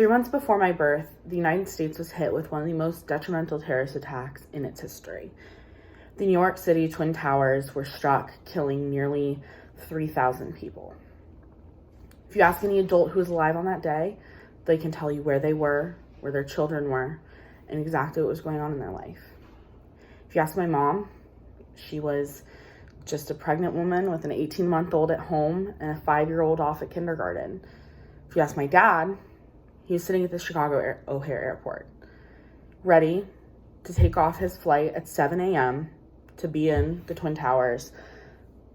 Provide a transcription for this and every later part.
3 months before my birth, the United States was hit with one of the most detrimental terrorist attacks in its history. The New York City Twin Towers were struck, killing nearly 3,000 people. If you ask any adult who was alive on that day, they can tell you where they were, where their children were, and exactly what was going on in their life. If you ask my mom, she was just a pregnant woman with an 18-month-old at home and a 5-year-old off at kindergarten. If you ask my dad, he was sitting at the Chicago O'Hare Airport, ready to take off his flight at 7 a.m. to be in the Twin Towers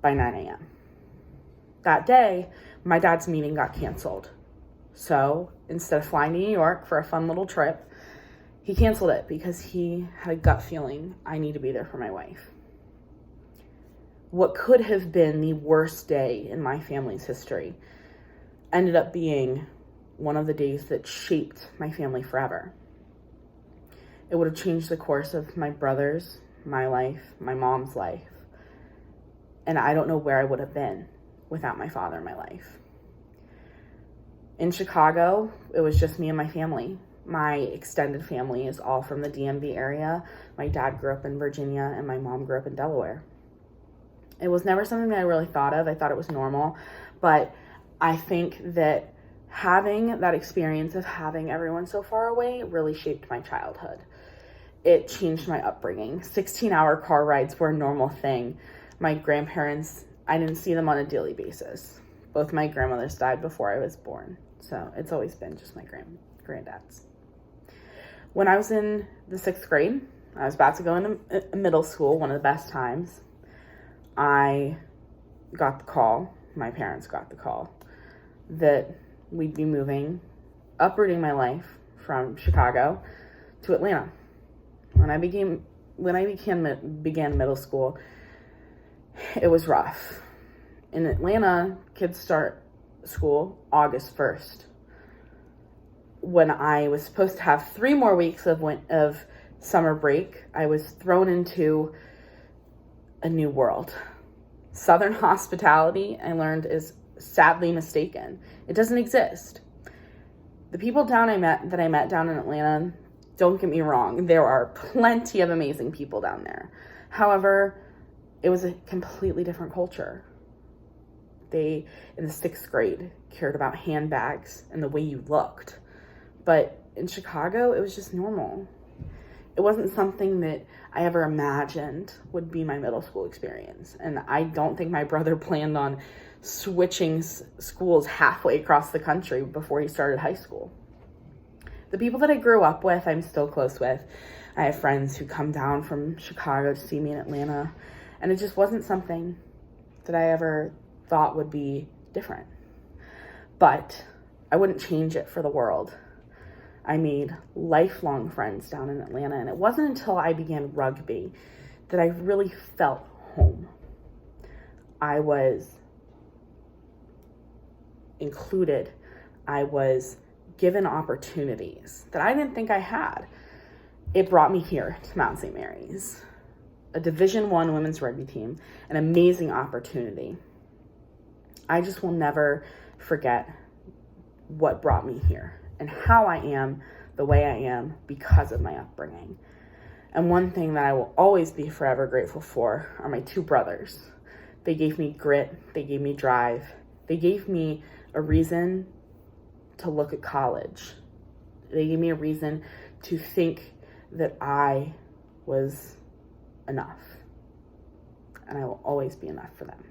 by 9 a.m. That day, my dad's meeting got canceled. So instead of flying to New York for a fun little trip, he canceled it because he had a gut feeling, I need to be there for my wife. What could have been the worst day in my family's history ended up being one of the days that shaped my family forever. It would have changed the course of my brother's, my life, my mom's life. And I don't know where I would have been without my father in my life. In Chicago, it was just me and my family. My extended family is all from the DMV area. My dad grew up in Virginia and my mom grew up in Delaware. It was never something that I really thought of. I thought it was normal, but I think that having that experience of having everyone so far away really shaped my childhood. It changed my upbringing. 16-hour car rides were a normal thing. My grandparents, I didn't see them on a daily basis. Both my grandmothers died before I was born, so it's always been just my granddads. When I was in the 6th grade, I was about to go into middle school, one of the best times. I got the call, my parents got the call, that we'd be moving, uprooting my life from Chicago to Atlanta. When I began middle school, it was rough. In Atlanta, kids start school August 1st. When I was supposed to have 3 more weeks of summer break, I was thrown into a new world. Southern hospitality, I learned, is sadly mistaken. It doesn't exist. The people that I met down in Atlanta, don't get me wrong, there are plenty of amazing people down there. However, it was a completely different culture. They, in the 6th grade, cared about handbags and the way you looked. But in Chicago, it was just normal. It wasn't something that I ever imagined would be my middle school experience. And I don't think my brother planned on switching schools halfway across the country before he started high school. The people that I grew up with, I'm still close with. I have friends who come down from Chicago to see me in Atlanta. And it just wasn't something that I ever thought would be different. But I wouldn't change it for the world. I made lifelong friends down in Atlanta, and it wasn't until I began rugby that I really felt home. I was included. I was given opportunities that I didn't think I had. It brought me here to Mount St. Mary's, a Division I women's rugby team, an amazing opportunity. I just will never forget what brought me here and how I am the way I am because of my upbringing. And one thing that I will always be forever grateful for are my 2 brothers. They gave me grit, they gave me drive, they gave me a reason to look at college. They gave me a reason to think that I was enough. And I will always be enough for them.